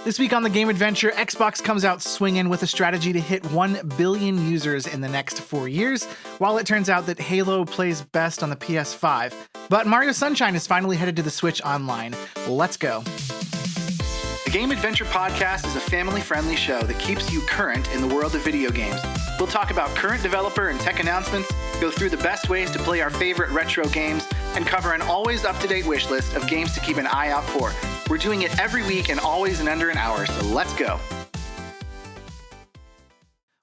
This week on The Game Adventure, Xbox comes out swinging with a strategy to hit 1 billion users in the next 4 years, while it turns out that Halo plays best on the PS5. But Mario Sunshine is finally headed to the Switch Online. Let's go. The Game Adventure Podcast is a family-friendly show that keeps you current in the world of video games. We'll talk about current developer and tech announcements, go through the best ways to play our favorite retro games, and cover an always up-to-date wish list of games to keep an eye out for. We're doing it every week and always in under an hour, so let's go.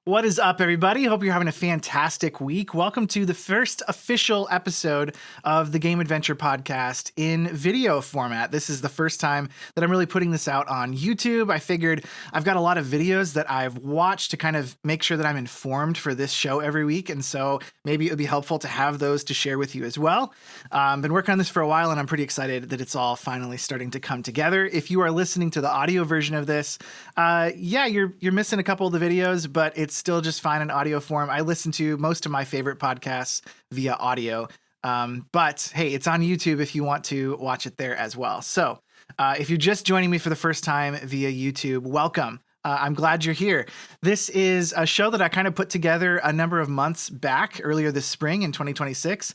What is up, everybody? Hope you're having a fantastic week. Welcome to the first official episode of the Game Adventure Podcast in video format. This is the first time that I'm really putting this out on YouTube. I figured I've got a lot of videos that I've watched to kind of make sure that I'm informed for this show every week, and so maybe it would be helpful to have those to share with you as well. Been working on this for a while, and I'm pretty excited that it's all finally starting to come together. If you are listening to the audio version of this, you're missing a couple of the videos, but it's still just fine in audio form. I listen to most of my favorite podcasts via audio, but hey, it's on YouTube if you want to watch it there as well. So if you're just joining me for the first time via YouTube, welcome. I'm glad you're here. This is a show that I kind of put together a number of months back, earlier this spring in 2026,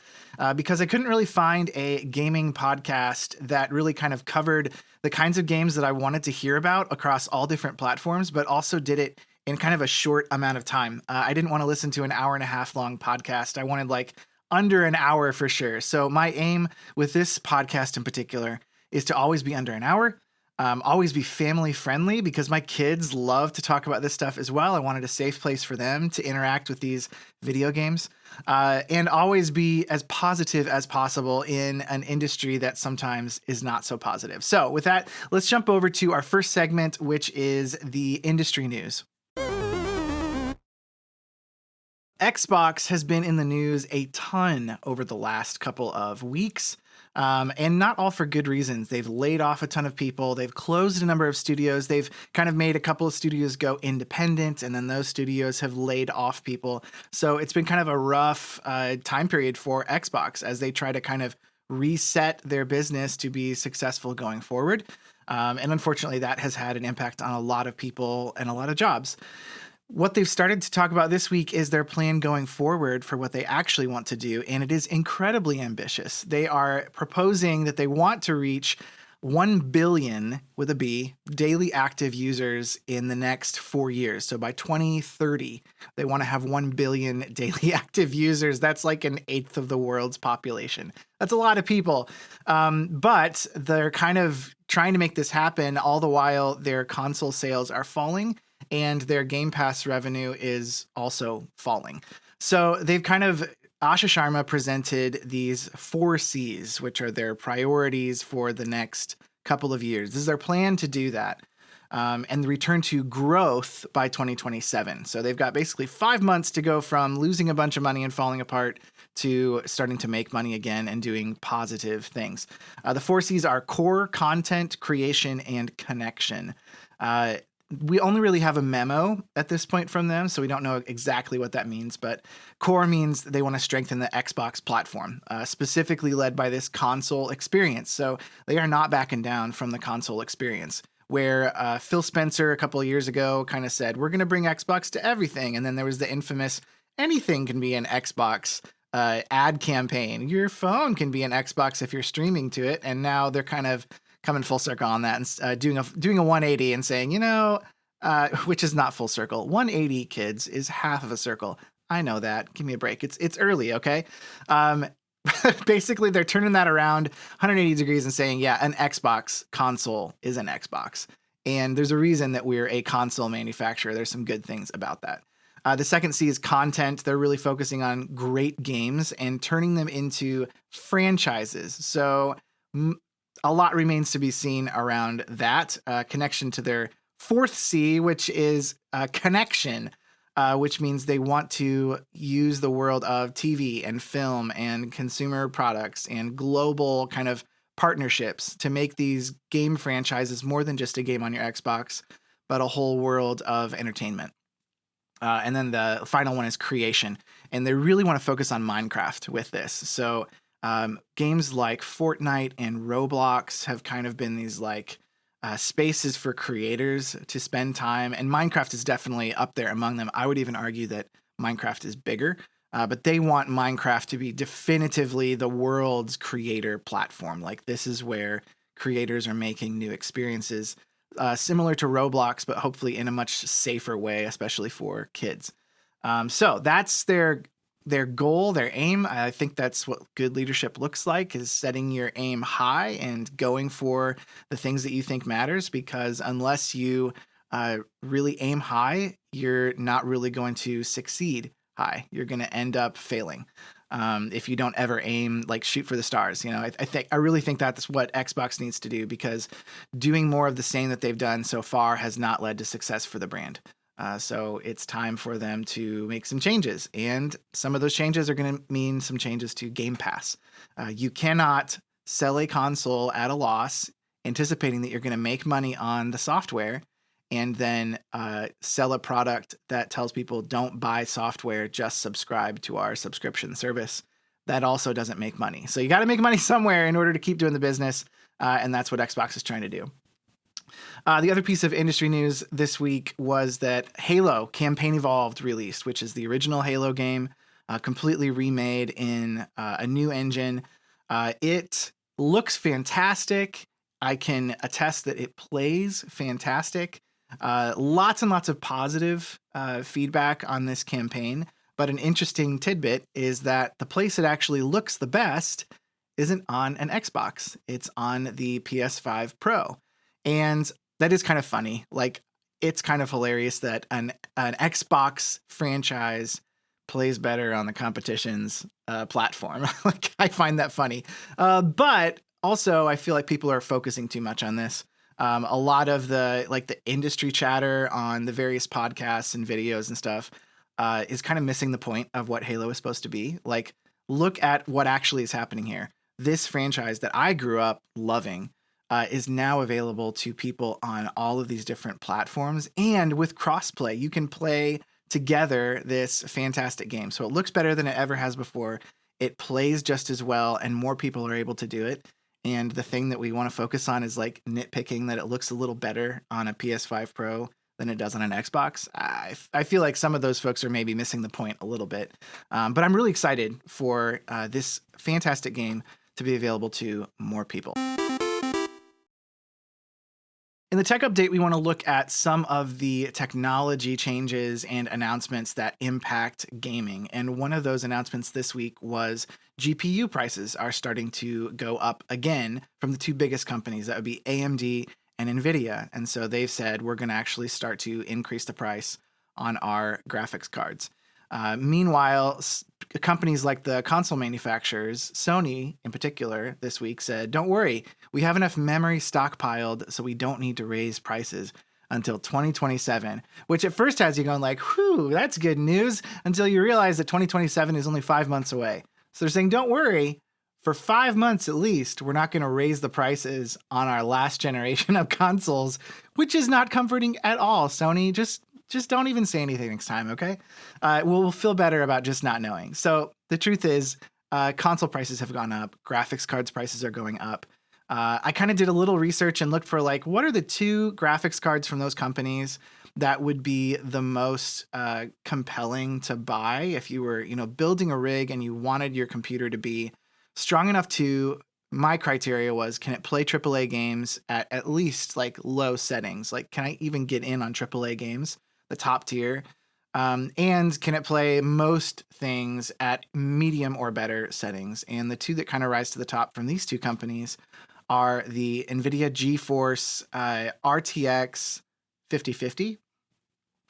because I couldn't really find a gaming podcast that really kind of covered the kinds of games that I wanted to hear about across all different platforms, but also did it in kind of a short amount of time. I didn't want to listen to an hour and a half long podcast. I wanted like under an hour for sure. So my aim with this podcast in particular is to always be under an hour, always be family friendly because my kids love to talk about this stuff as well. I wanted a safe place for them to interact with these video games, and always be as positive as possible in an industry that sometimes is not so positive. So with that, let's jump over to our first segment, which is the industry news. Xbox has been in the news a ton over the last couple of weeks, and not all for good reasons. They've laid off a ton of people. They've closed a number of studios. They've kind of made a couple of studios go independent, and then those studios have laid off people. So it's been kind of a rough time period for Xbox as they try to kind of reset their business to be successful going forward. And unfortunately, that has had an impact on a lot of people and a lot of jobs. What they've started to talk about this week is their plan going forward for what they actually want to do, and it is incredibly ambitious. They are proposing that they want to reach 1 billion, with a B, daily active users in the next 4 years. So by 2030, they want to have 1 billion daily active users. That's like an eighth of the world's population. That's a lot of people. But they're kind of trying to make this happen all the while their console sales are falling and their Game Pass revenue is also falling. So they've kind of, Asha Sharma presented these 4 C's, which are their priorities for the next couple of years. This is their plan to do that. And return to growth by 2027. So they've got basically 5 months to go from losing a bunch of money and falling apart to starting to make money again and doing positive things. The 4 C's are core, content, creation, and connection. We only really have a memo at this point from them, so we don't know exactly what that means, but core means they want to strengthen the Xbox platform, specifically led by this console experience. So they are not backing down from the console experience, where Phil Spencer a couple of years ago kind of said, we're going to bring Xbox to everything. And then there was the infamous, anything can be an Xbox ad campaign. Your phone can be an Xbox if you're streaming to it. And now they're kind of coming full circle on that and doing a 180 and saying, which is not full circle. 180, kids, is half of a circle. I know that. Give me a break. It's early, okay? Basically, they're turning that around 180 degrees and saying, yeah, an Xbox console is an Xbox. And there's a reason that we're a console manufacturer. There's some good things about that. The second C is content. They're really focusing on great games and turning them into franchises. So a lot remains to be seen around that. Connection to their 4th C, which is connection, which means they want to use the world of TV and film and consumer products and global kind of partnerships to make these game franchises more than just a game on your Xbox, but a whole world of entertainment. And then the final one is creation. And they really want to focus on Minecraft with this. So games like Fortnite and Roblox have kind of been these like spaces for creators to spend time, and Minecraft is definitely up there among them. I would even argue that Minecraft is bigger, but they want Minecraft to be definitively the world's creator platform. Like, this is where creators are making new experiences, similar to Roblox, but hopefully in a much safer way, especially for kids. So that's their goal, their aim. I think that's what good leadership looks like, is setting your aim high and going for the things that you think matters, because unless you really aim high, you're not really going to succeed high. You're going to end up failing if you don't ever aim, like, shoot for the stars. I really think that's what Xbox needs to do, because doing more of the same that they've done so far has not led to success for the brand. So it's time for them to make some changes, and some of those changes are going to mean some changes to Game Pass. You cannot sell a console at a loss, anticipating that you're going to make money on the software, and then sell a product that tells people don't buy software, just subscribe to our subscription service. That also doesn't make money. So you got to make money somewhere in order to keep doing the business, and that's what Xbox is trying to do. The other piece of industry news this week was that Halo Campaign Evolved released, which is the original Halo game, completely remade in a new engine. It looks fantastic. I can attest that it plays fantastic. Lots and lots of positive feedback on this campaign, but an interesting tidbit is that the place it actually looks the best isn't on an Xbox. It's on the PS5 Pro. And that is kind of funny. Like, it's kind of hilarious that an Xbox franchise plays better on the competition's platform. Like, I find that funny. But also, I feel like people are focusing too much on this. A lot of the industry chatter on the various podcasts and videos and stuff is kind of missing the point of what Halo is supposed to be. Like, look at what actually is happening here. This franchise that I grew up loving is now available to people on all of these different platforms, and with crossplay, you can play together this fantastic game. So it looks better than it ever has before. It plays just as well, and more people are able to do it. And the thing that we want to focus on is like nitpicking that it looks a little better on a PS5 Pro than it does on an Xbox. I feel like some of those folks are maybe missing the point a little bit. But I'm really excited for this fantastic game to be available to more people. In the tech update, we want to look at some of the technology changes and announcements that impact gaming. And one of those announcements this week was GPU prices are starting to go up again from the two biggest companies. That would be AMD and NVIDIA. And so they've said, we're going to actually start to increase the price on our graphics cards. Meanwhile, companies like the console manufacturers, Sony in particular, this week said, don't worry, we have enough memory stockpiled, so we don't need to raise prices until 2027, which at first has you going like, whew, that's good news, until you realize that 2027 is only 5 months away. So they're saying, don't worry, for 5 months at least, we're not going to raise the prices on our last generation of consoles, which is not comforting at all. Sony, just don't even say anything next time, okay? We'll feel better about just not knowing. So the truth is, console prices have gone up. Graphics cards prices are going up. I kind of did a little research and looked for like, what are the two graphics cards from those companies that would be the most compelling to buy if you were, building a rig and you wanted your computer to be strong enough to. My criteria was, can it play AAA games at least like low settings? Like, can I even get in on AAA games, the top tier? And can it play most things at medium or better settings? And the two that kind of rise to the top from these two companies are the NVIDIA GeForce RTX 5050.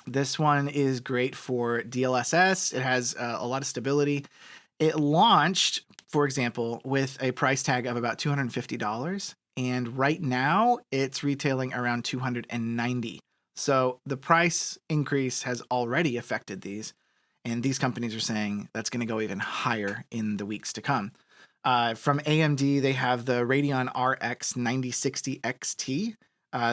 This one is great for DLSS. It has a lot of stability. It launched, for example, with a price tag of about $250. And right now it's retailing around $290. So the price increase has already affected these. And these companies are saying that's going to go even higher in the weeks to come. From AMD, they have the Radeon RX 9060 XT.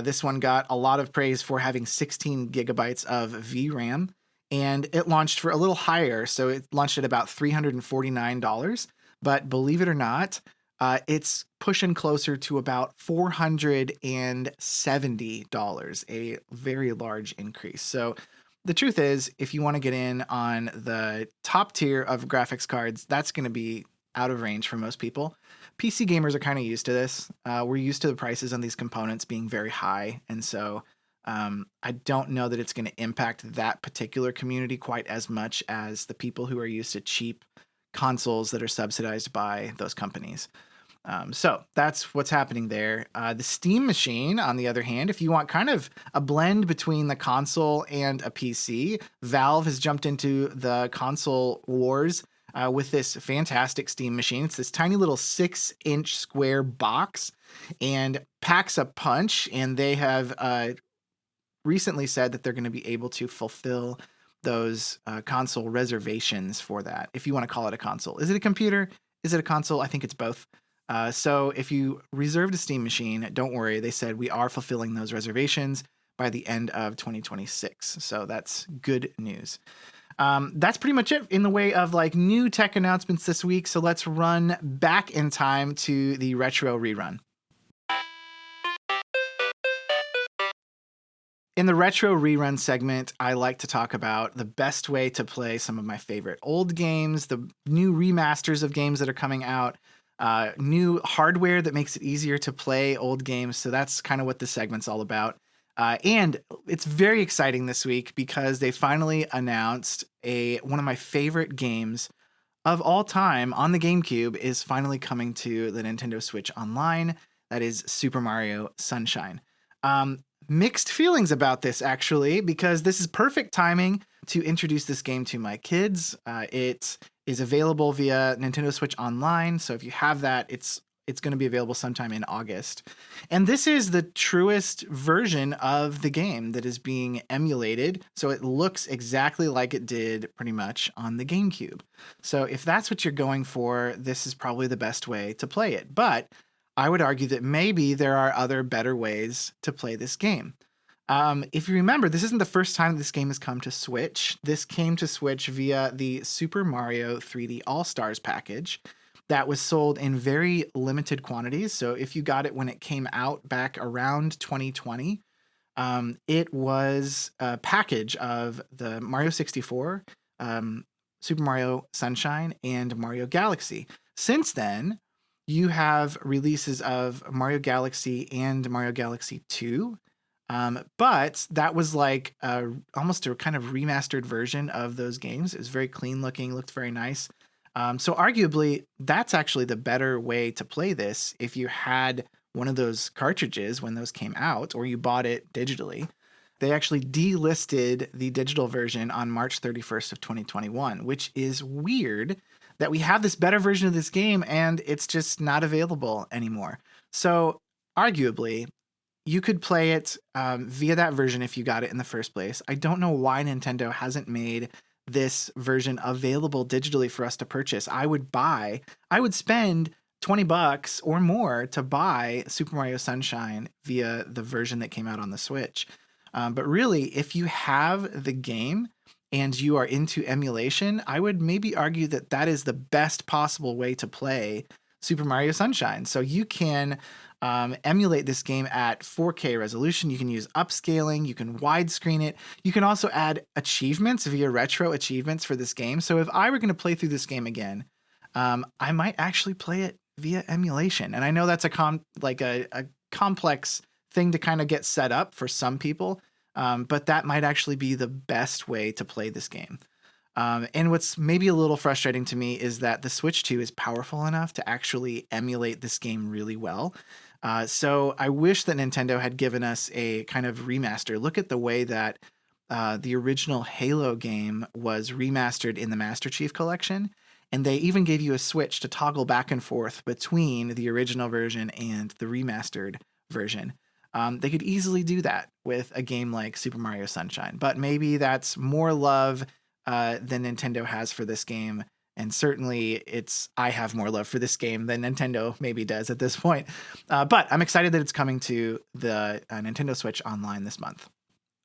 This one got a lot of praise for having 16 gigabytes of VRAM. And it launched for a little higher. So it launched at about $349. But believe it or not, it's pushing closer to about $470, a very large increase. So the truth is, if you want to get in on the top tier of graphics cards, that's going to be out of range for most people. PC gamers are kind of used to this. We're used to the prices on these components being very high. And so I don't know that it's going to impact that particular community quite as much as the people who are used to cheap consoles that are subsidized by those companies. So that's what's happening there. The Steam Machine, on the other hand, if you want kind of a blend between the console and a PC, Valve has jumped into the console wars with this fantastic Steam Machine. It's this tiny little 6-inch square box and packs a punch, and they have recently said that they're going to be able to fulfill those console reservations for that, if you want to call it a console. Is it a computer? Is it a console? I think it's both. So if you reserved a Steam Machine, don't worry. They said we are fulfilling those reservations by the end of 2026. So that's good news. That's pretty much it in the way of like new tech announcements this week. So let's run back in time to the Retro Rerun. In the Retro Rerun segment, I like to talk about the best way to play some of my favorite old games, the new remasters of games that are coming out, new hardware that makes it easier to play old games. So that's kind of what this segment's all about. And it's very exciting this week because they finally announced one of my favorite games of all time on the GameCube is finally coming to the Nintendo Switch Online. That is Super Mario Sunshine. Mixed feelings about this, actually, because this is perfect timing to introduce this game to my kids. It is available via Nintendo Switch Online, so if you have that, it's going to be available sometime in August. And this is the truest version of the game that is being emulated, so it looks exactly like it did pretty much on the GameCube. So if that's what you're going for, this is probably the best way to play it. But I would argue that maybe there are other better ways to play this game. If you remember, this isn't the first time this game has come to Switch. This came to Switch via the Super Mario 3D All-Stars package that was sold in very limited quantities. So if you got it when it came out back around 2020, it was a package of the Mario 64, Super Mario Sunshine, and Mario Galaxy. Since then, you have releases of Mario Galaxy and Mario Galaxy 2, but that was like almost a kind of remastered version of those games. It was very clean looking, looked very nice. So arguably, that's actually the better way to play this if you had one of those cartridges when those came out, or you bought it digitally. They actually delisted the digital version on March 31st of 2021, which is weird that we have this better version of this game and it's just not available anymore. So arguably, you could play it via that version if you got it in the first place. I don't know why Nintendo hasn't made this version available digitally for us to purchase. I would spend $20 or more to buy Super Mario Sunshine via the version that came out on the Switch. But really, if you have the game and you are into emulation, I would maybe argue that that is the best possible way to play Super Mario Sunshine. So you can emulate this game at 4K resolution. You can use upscaling. You can widescreen it. You can also add achievements via retro achievements for this game. So if I were going to play through this game again, I might actually play it via emulation. And I know that's a complex thing to kind of get set up for some people, but that might actually be the best way to play this game. And what's maybe a little frustrating to me is that the Switch 2 is powerful enough to actually emulate this game really well. So I wish that Nintendo had given us a kind of remaster. Look at the way that the original Halo game was remastered in the Master Chief Collection. And they even gave you a switch to toggle back and forth between the original version and the remastered version. They could easily do that with a game like Super Mario Sunshine, but maybe that's more love than Nintendo has for this game. And certainly I have more love for this game than Nintendo maybe does at this point. But I'm excited that it's coming to the Nintendo Switch Online this month.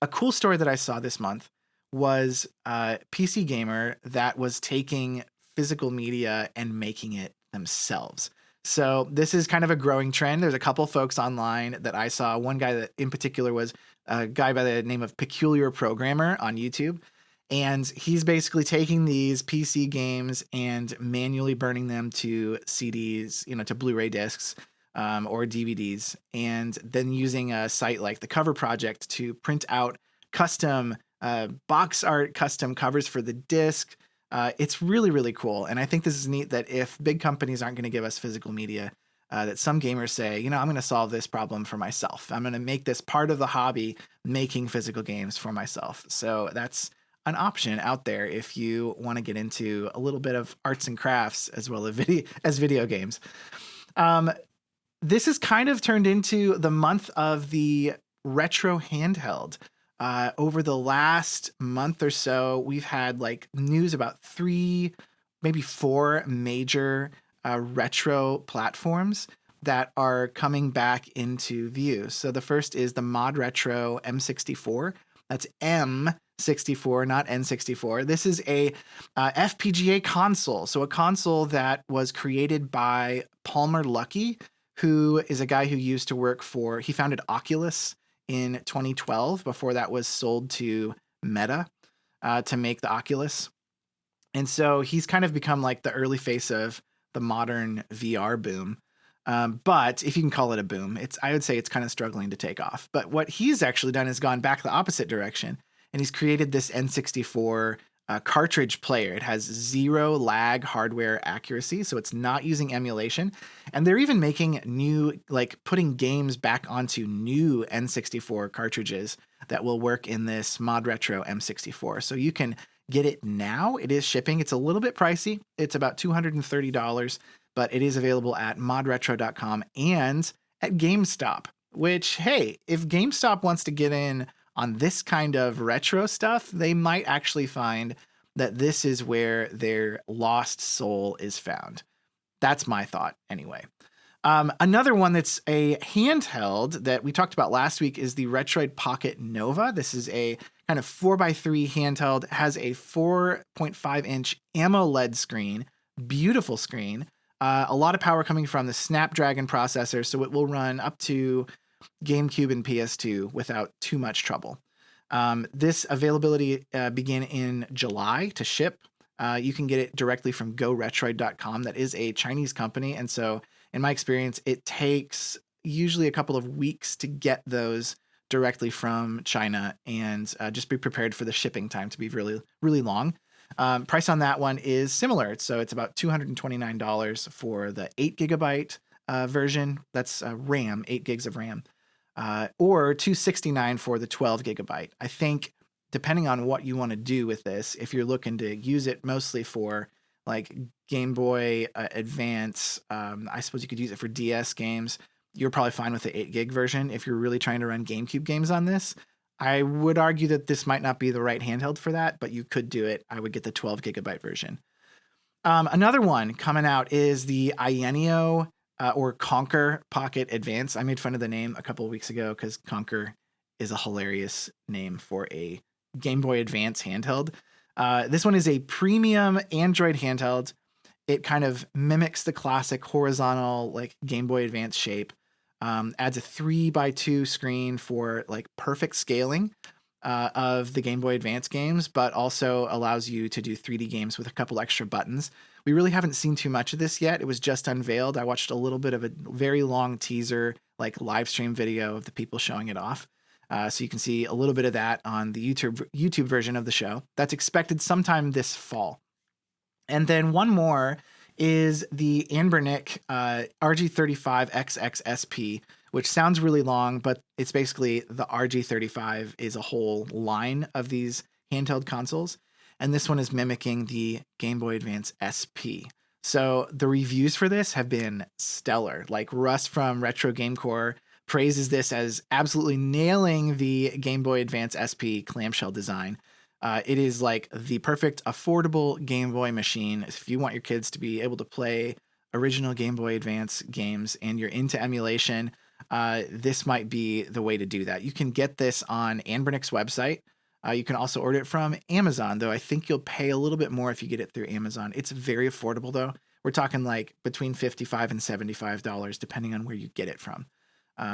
A cool story that I saw this month was a PC gamer that was taking physical media and making it themselves. So this is kind of a growing trend. There's a couple folks online that I saw. One guy that in particular was a guy by the name of Peculiar Programmer on YouTube. And he's basically taking these PC games and manually burning them to CDs, to Blu-ray discs or DVDs, and then using a site like the Cover Project to print out custom box art, custom covers for the disc. It's really, really cool. And I think this is neat that if big companies aren't going to give us physical media, that some gamers say, I'm going to solve this problem for myself. I'm going to make this part of the hobby, making physical games for myself. So that's an option out there if you want to get into a little bit of arts and crafts as well as video games. This has kind of turned into the month of the retro handheld. Over the last month or so, we've had like news about 3, maybe 4 major retro platforms that are coming back into view. So the first is the ModRetro M64. That's M64, not N64. This is a FPGA console. So a console that was created by Palmer Luckey, who is a guy who used to work he founded Oculus in 2012. Before that was sold to Meta to make the Oculus. And so he's kind of become like the early face of the modern VR boom. But if you can call it a boom, I would say it's kind of struggling to take off. But what he's actually done is gone back the opposite direction. And he's created this N64 cartridge player. It has 0 lag hardware accuracy, so it's not using emulation. And they're even making putting games back onto new N64 cartridges that will work in this ModRetro M64. So you can get it now. It is shipping. It's a little bit pricey. It's about $230, but it is available at modretro.com and at GameStop, which, hey, if GameStop wants to get in on this kind of retro stuff, they might actually find that this is where their lost soul is found. That's my thought anyway. Another one that's a handheld that we talked about last week is the Retroid Pocket Nova. This is a kind of 4x3 handheld, has a 4.5-inch AMOLED screen, beautiful screen, a lot of power coming from the Snapdragon processor, so it will run up to GameCube and PS2 without too much trouble. This availability began in July to ship. You can get it directly from GoRetroid.com. That is a Chinese company, and so in my experience, it takes usually a couple of weeks to get those directly from China, and just be prepared for the shipping time to be really, really long. Price on that one is similar. So it's about $229 for the 8 gigabyte version. That's RAM, 8 gigs of RAM, or $269 for the 12 gigabyte. I think depending on what you want to do with this, if you're looking to use it mostly for like Game Boy Advance, I suppose you could use it for DS games. You're probably fine with the 8 gig version. If you're really trying to run GameCube games on this, I would argue that this might not be the right handheld for that, but you could do it. I would get the 12 gigabyte version. Another one coming out is the Ayeneo or Conquer Pocket Advance. I made fun of the name a couple of weeks ago because Conquer is a hilarious name for a Game Boy Advance handheld. This one is a premium Android handheld. It kind of mimics the classic horizontal like Game Boy Advance shape. Adds a 3x2 screen for like perfect scaling of the Game Boy Advance games, but also allows you to do 3D games with a couple extra buttons. We really haven't seen too much of this yet. It was just unveiled. I watched a little bit of a very long teaser, like live stream video of the people showing it off. So you can see a little bit of that on the YouTube version of the show. That's expected sometime this fall. And then one more is the Anbernic RG35XXSP, which sounds really long, but it's basically the RG35 is a whole line of these handheld consoles. And this one is mimicking the Game Boy Advance SP. So the reviews for this have been stellar. Like Russ from Retro Gamecore praises this as absolutely nailing the Game Boy Advance SP clamshell design. It is like the perfect affordable Game Boy machine. If you want your kids to be able to play original Game Boy Advance games and you're into emulation, this might be the way to do that. You can get this on Anbernic's website. You can also order it from Amazon, though I think you'll pay a little bit more if you get it through Amazon. It's very affordable, though. we're talking like between $55 and $75, depending on where you get it from.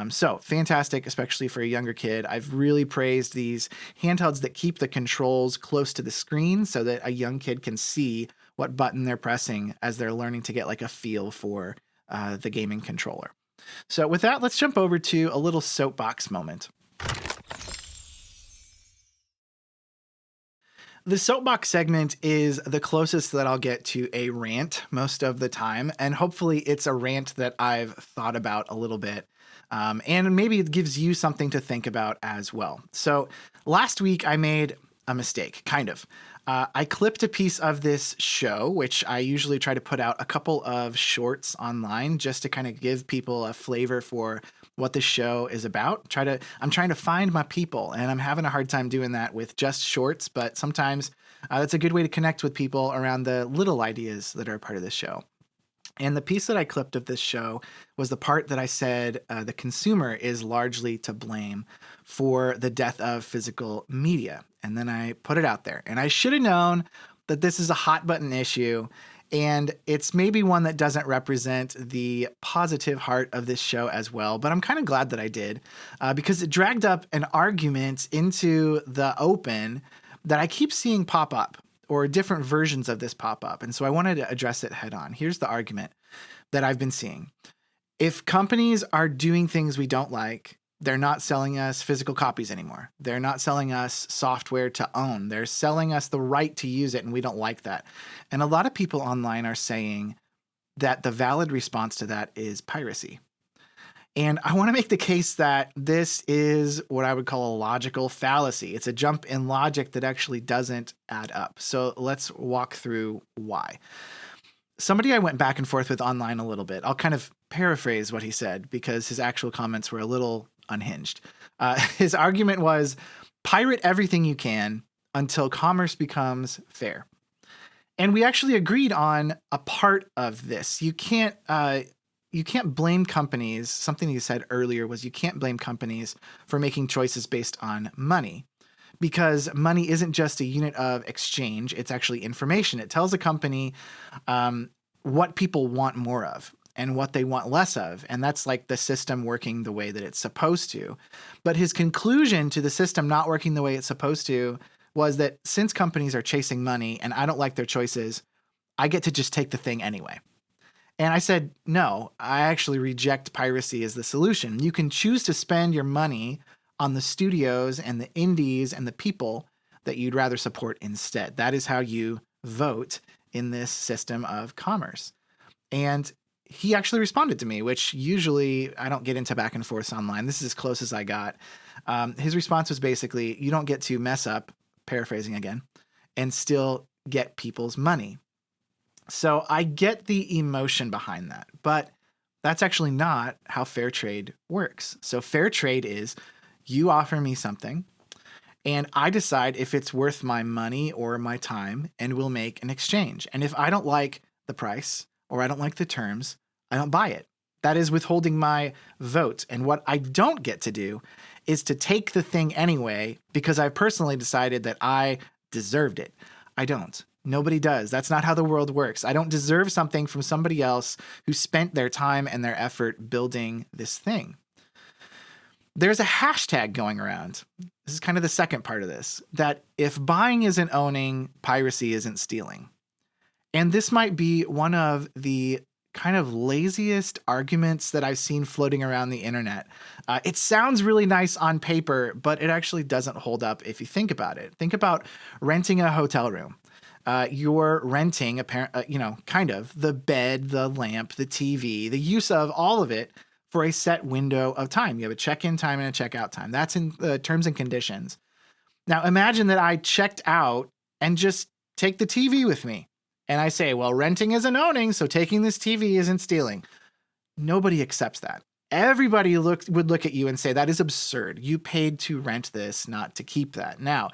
So fantastic, especially for a younger kid. I've really praised these handhelds that keep the controls close to the screen so that a young kid can see what button they're pressing as they're learning to get like a feel for the gaming controller. So with that, let's jump over to a little soapbox moment. The soapbox segment is the closest that I'll get to a rant most of the time, and hopefully it's a rant that I've thought about a little bit, and maybe it gives you something to think about as well. So last week I made a mistake, kind of. I clipped a piece of this show, which I usually try to put out a couple of shorts online just to kind of give people a flavor for what the show is about. I'm trying to find my people, and I'm having a hard time doing that with just shorts, but sometimes that's a good way to connect with people around the little ideas that are part of this show. And the piece that I clipped of this show was the part that I said the consumer is largely to blame for the death of physical media. And then I put it out there. And I should have known that this is a hot button issue. And it's maybe one that doesn't represent the positive heart of this show as well. But I'm kind of glad that I did because it dragged up an argument into the open that I keep seeing pop up, or different versions of this pop up. And so I wanted to address it head on. Here's the argument that I've been seeing. If companies are doing things we don't like, they're not selling us physical copies anymore. They're not selling us software to own. They're selling us the right to use it, and we don't like that. And a lot of people online are saying that the valid response to that is piracy. And I want to make the case that this is what I would call a logical fallacy. It's a jump in logic that actually doesn't add up. So let's walk through why. Somebody I went back and forth with online a little bit. I'll kind of paraphrase what he said because his actual comments were a little unhinged. His argument was, pirate everything you can until commerce becomes fair. And we actually agreed on a part of this. You can't blame companies. Something you said earlier was you can't blame companies for making choices based on money, because money isn't just a unit of exchange. It's actually information. It tells a company what people want more of and what they want less of. And that's like the system working the way that it's supposed to. But his conclusion to the system not working the way it's supposed to was that since companies are chasing money and I don't like their choices, I get to just take the thing anyway. And I said, no, I actually reject piracy as the solution. You can choose to spend your money on the studios and the indies and the people that you'd rather support instead. That is how you vote in this system of commerce. And he actually responded to me, which usually I don't get into back and forth online. This is as close as I got. His response was basically, you don't get to mess up, paraphrasing again, and still get people's money. So I get the emotion behind that, but that's actually not how fair trade works. So fair trade is you offer me something and I decide if it's worth my money or my time, and we'll make an exchange. And if I don't like the price or I don't like the terms, I don't buy it. That is withholding my vote. And what I don't get to do is to take the thing anyway because I personally decided that I deserved it. I don't. Nobody does. That's not how the world works. I don't deserve something from somebody else who spent their time and their effort building this thing. There's a hashtag going around. This is kind of the second part of this, that if buying isn't owning, piracy isn't stealing. And this might be one of the kind of laziest arguments that I've seen floating around the internet. It sounds really nice on paper, but it actually doesn't hold up if you think about it. Think about renting a hotel room. You're renting kind of the bed, the lamp, the TV, the use of all of it for a set window of time. You have a check-in time and a check-out time. That's in the terms and conditions. Now imagine that I checked out and just take the TV with me. And I say, well, renting isn't owning, so taking this TV isn't stealing. Nobody accepts that. Everybody would look at you and say, that is absurd. You paid to rent this, not to keep that. Now,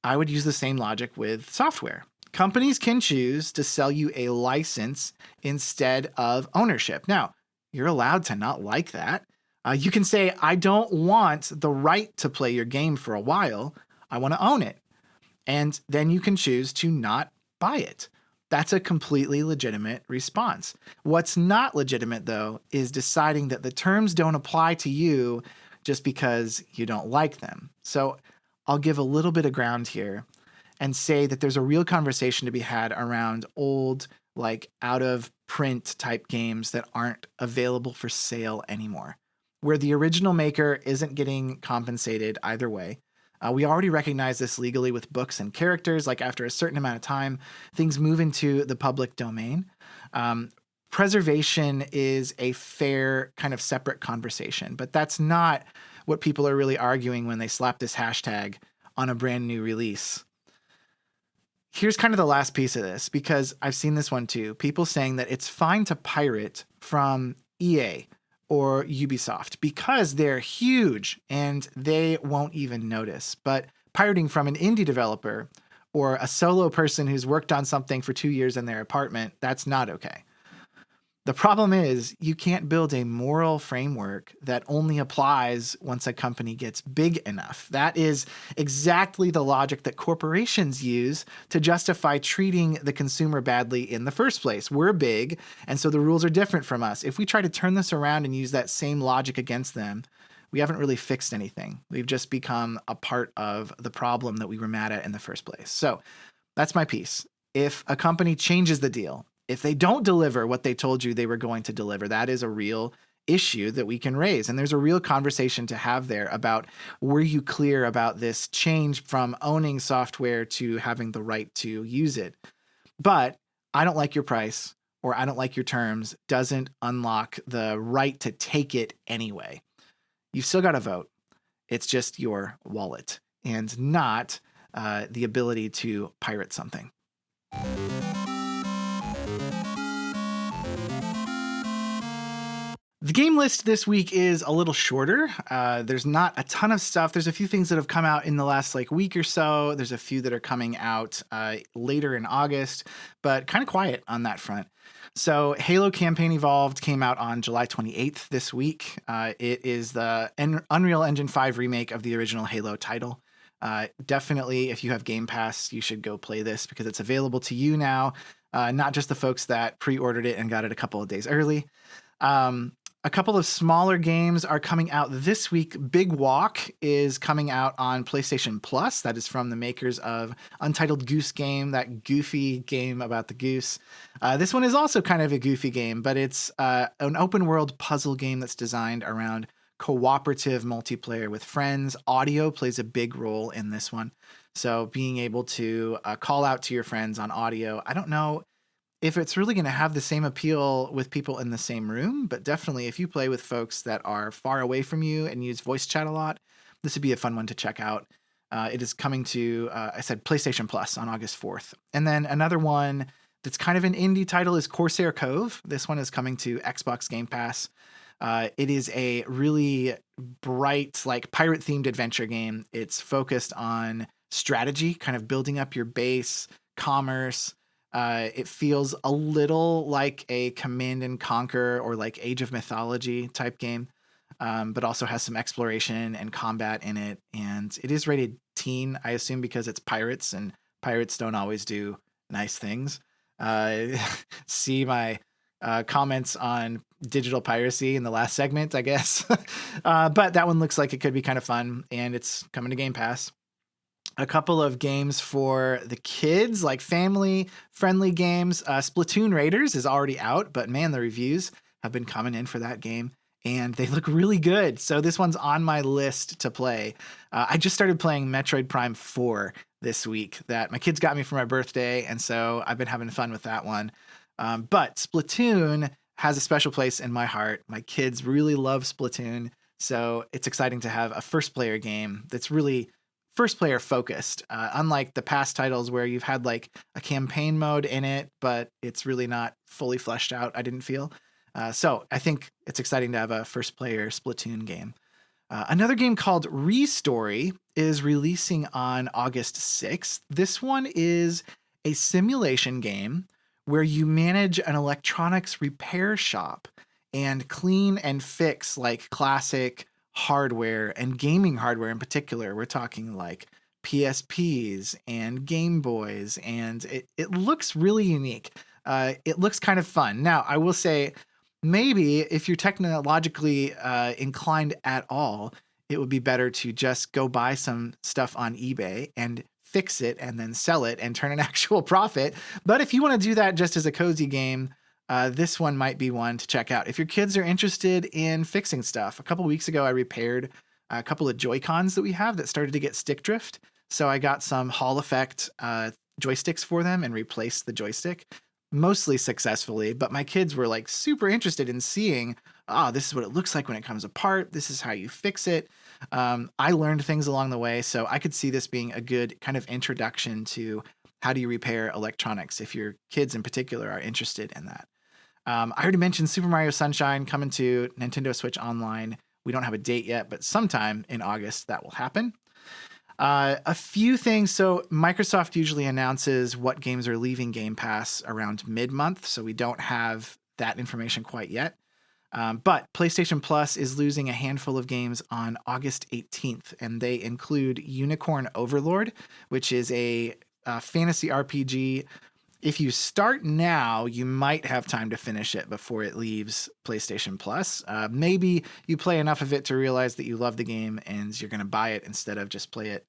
I would use the same logic with software. Companies can choose to sell you a license instead of ownership. Now, you're allowed to not like that. You can say, I don't want the right to play your game for a while. I want to own it. And then you can choose to not buy it. That's a completely legitimate response. What's not legitimate, though, is deciding that the terms don't apply to you just because you don't like them. So I'll give a little bit of ground here and say that there's a real conversation to be had around old, like out of print type games that aren't available for sale anymore, where the original maker isn't getting compensated either way. We already recognize this legally with books and characters. Like after a certain amount of time, things move into the public domain. Preservation is a fair kind of separate conversation, but that's not what people are really arguing when they slap this hashtag on a brand new release. Here's kind of the last piece of this, because I've seen this one too. People saying that it's fine to pirate from EA or Ubisoft because they're huge and they won't even notice. But pirating from an indie developer or a solo person who's worked on something for 2 years in their apartment, that's not okay. The problem is you can't build a moral framework that only applies once a company gets big enough. That is exactly the logic that corporations use to justify treating the consumer badly in the first place. We're big, and so the rules are different from us. If we try to turn this around and use that same logic against them, we haven't really fixed anything. We've just become a part of the problem that we were mad at in the first place. So that's my piece. If a company changes the deal, if they don't deliver what they told you they were going to deliver, that is a real issue that we can raise. And there's a real conversation to have there about, were you clear about this change from owning software to having the right to use it? But I don't like your price or I don't like your terms doesn't unlock the right to take it anyway. You've still got to vote. It's just your wallet and not the ability to pirate something. The game list this week is a little shorter. There's not a ton of stuff. There's a few things that have come out in the last week or so. There's a few that are coming out later in August, but kind of quiet on that front. So Halo Campaign Evolved came out on July 28th this week. It is the Unreal Engine 5 remake of the original Halo title. Definitely, if you have Game Pass, you should go play this because it's available to you now, not just the folks that pre-ordered it and got it a couple of days early. A couple of smaller games are coming out this week. Big Walk is coming out on PlayStation Plus. That is from the makers of Untitled Goose Game, that goofy game about the goose. This one is also kind of a goofy game, but it's an open world puzzle game that's designed around cooperative multiplayer with friends. Audio plays a big role in this one. So being able to call out to your friends on audio, I don't know if it's really going to have the same appeal with people in the same room, but definitely if you play with folks that are far away from you and use voice chat a lot, this would be a fun one to check out. It is coming to, I said PlayStation Plus on August 4th. And then another one that's kind of an indie title is Corsair Cove. This one is coming to Xbox Game Pass. It is a really bright, pirate-themed adventure game. It's focused on strategy, kind of building up your base, commerce. It feels a little like a Command and Conquer or Age of Mythology type game, but also has some exploration and combat in it. And it is rated teen, I assume, because it's pirates, and pirates don't always do nice things. See my comments on digital piracy in the last segment, I guess. But that one looks like it could be kind of fun, and it's coming to Game Pass. A couple of games for the kids, family-friendly games. Splatoon Raiders is already out, but man, the reviews have been coming in for that game, and they look really good. So this one's on my list to play. I just started playing Metroid Prime 4 this week that my kids got me for my birthday, and so I've been having fun with that one. But Splatoon has a special place in my heart. My kids really love Splatoon, so it's exciting to have a first-player game that's really first player focused, unlike the past titles where you've had a campaign mode in it, but it's really not fully fleshed out, I didn't feel. So I think it's exciting to have a first player Splatoon game. Another game called Restory is releasing on August 6th. This one is a simulation game where you manage an electronics repair shop and clean and fix classic hardware and gaming hardware in particular. We're talking PSPs and Game Boys, and it looks really unique. It looks kind of fun. Now, I will say, maybe if you're technologically inclined at all, it would be better to just go buy some stuff on eBay and fix it and then sell it and turn an actual profit. But if you want to do that just as a cozy game, this one might be one to check out. If your kids are interested in fixing stuff, a couple weeks ago I repaired a couple of Joy-Cons that we have that started to get stick drift. So I got some Hall Effect joysticks for them and replaced the joystick, mostly successfully. But my kids were like super interested in seeing, this is what it looks like when it comes apart. This is how you fix it. I learned things along the way, so I could see this being a good kind of introduction to how do you repair electronics if your kids in particular are interested in that. I already mentioned Super Mario Sunshine coming to Nintendo Switch Online. We don't have a date yet, but sometime in August that will happen. A few things. So Microsoft usually announces what games are leaving Game Pass around mid-month, so we don't have that information quite yet. But PlayStation Plus is losing a handful of games on August 18th, and they include Unicorn Overlord, which is a fantasy RPG. If you start now, you might have time to finish it before it leaves PlayStation Plus. Maybe you play enough of it to realize that you love the game and you're going to buy it instead of just play it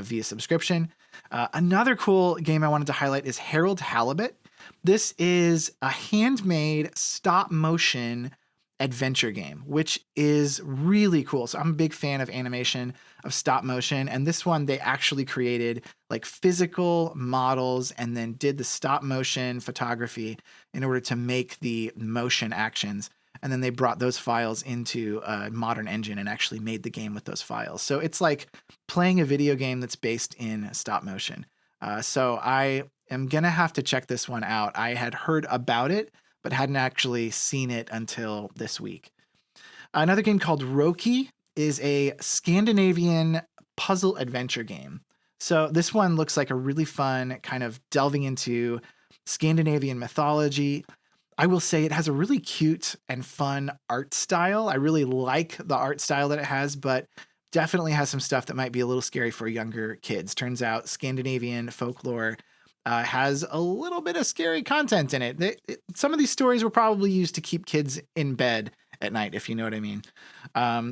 via subscription. Another cool game I wanted to highlight is Harold Halibut. This is a handmade stop motion adventure game, which is really cool. So I'm a big fan of animation, of stop motion, and this one they actually created like physical models and then did the stop motion photography in order to make the motion actions. And then they brought those files into a modern engine and actually made the game with those files. So it's like playing a video game that's based in stop motion. So I am gonna have to check this one out. I had heard about it, but hadn't actually seen it until this week. Another game called Roki is a Scandinavian puzzle adventure game. So this one looks like a really fun kind of delving into Scandinavian mythology. I will say it has a really cute and fun art style. I really like the art style that it has, but definitely has some stuff that might be a little scary for younger kids. Turns out Scandinavian folklore has a little bit of scary content in it. Some of these stories were probably used to keep kids in bed at night, if you know what I mean.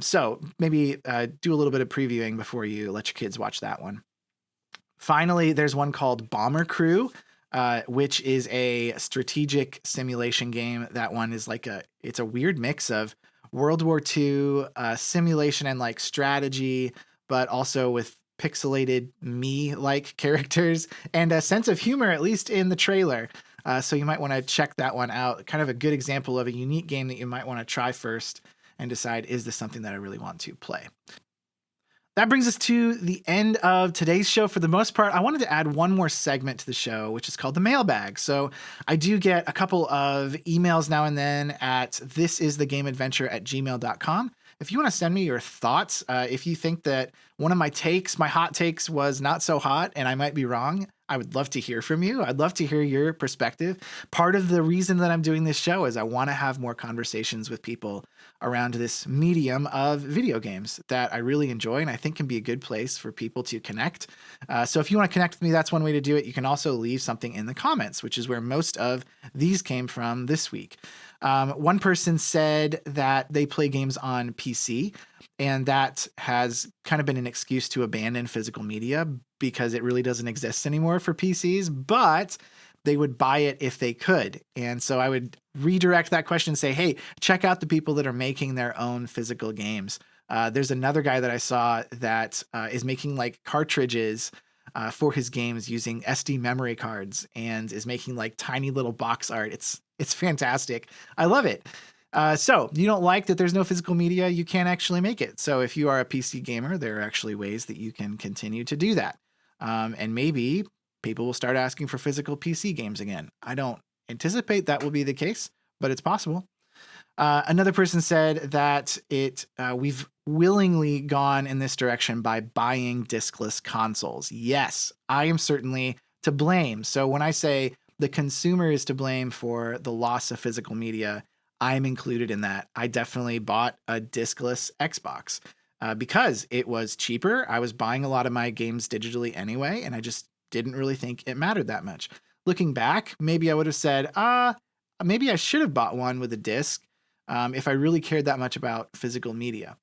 So maybe do a little bit of previewing before you let your kids watch that one. Finally, there's one called Bomber Crew, which is a strategic simulation game. That one is like it's a weird mix of World War II simulation and like strategy, but also with pixelated me-like characters and a sense of humor, at least in the trailer. So you might want to check that one out. Kind of a good example of a unique game that you might want to try first and decide, is this something that I really want to play? That brings us to the end of today's show. For the most part, I wanted to add one more segment to the show, which is called the Mailbag. So I do get a couple of emails now and then at thisisthegameadventure@gmail.com. If you want to send me your thoughts, if you think that one of my hot takes was not so hot and I might be wrong, I would love to hear from you. I'd love to hear your perspective. Part of the reason that I'm doing this show is I want to have more conversations with people around this medium of video games that I really enjoy and I think can be a good place for people to connect. So if you want to connect with me, that's one way to do it. You can also leave something in the comments, which is where most of these came from this week. One person said that they play games on PC, and that has kind of been an excuse to abandon physical media because it really doesn't exist anymore for PCs, but they would buy it if they could. And so I would redirect that question and say, hey, check out the people that are making their own physical games. There's another guy that I saw that is making like cartridges for his games using SD memory cards and is making like tiny little box art. It's fantastic. I love it. So you don't like that there's no physical media, you can't actually make it. So if you are a PC gamer, there are actually ways that you can continue to do that. And maybe people will start asking for physical PC games again. I don't anticipate that will be the case, but it's possible. Another person said that we've willingly gone in this direction by buying discless consoles. Yes, I am certainly to blame. So when I say the consumer is to blame for the loss of physical media, I'm included in that. I definitely bought a discless Xbox. because it was cheaper. I was buying a lot of my games digitally anyway, and I just didn't really think it mattered that much. Looking back, maybe I would have said, maybe I should have bought one with a disc if I really cared that much about physical media.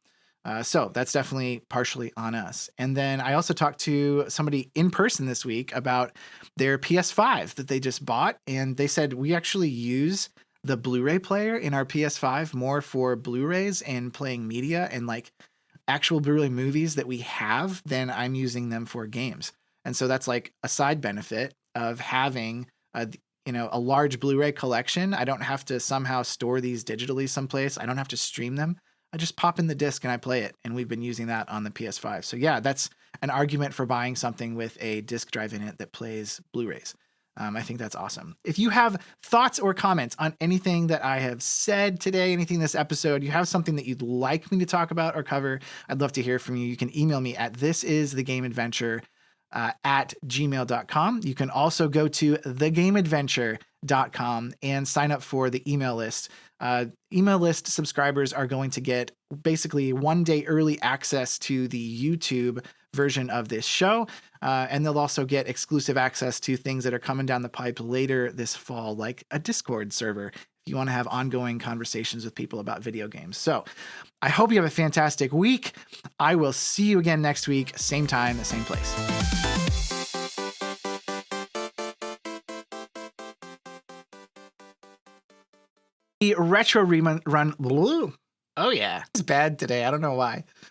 So that's definitely partially on us. And then I also talked to somebody in person this week about their PS5 that they just bought. And they said, we actually use the Blu-ray player in our PS5 more for Blu-rays and playing media and like actual Blu-ray movies that we have than I'm using them for games. And so that's like a side benefit of having a large Blu-ray collection. I don't have to somehow store these digitally someplace. I don't have to stream them. I just pop in the disc and I play it. And we've been using that on the PS5. So yeah, that's an argument for buying something with a disc drive in it that plays Blu-rays. I think that's awesome. If you have thoughts or comments on anything that I have said today, anything this episode, you have something that you'd like me to talk about or cover, I'd love to hear from you. You can email me at thisisthegameadventure at gmail.com. You can also go to thegameadventure.com and sign up for the email list. Email list subscribers are going to get basically 1 day early access to the YouTube version of this show. And they'll also get exclusive access to things that are coming down the pipe later this fall, like a Discord server, if you want to have ongoing conversations with people about video games. So I hope you have a fantastic week. I will see you again next week, same time, the same place. The Retro Rerun. Oh yeah, it's bad today. I don't know why.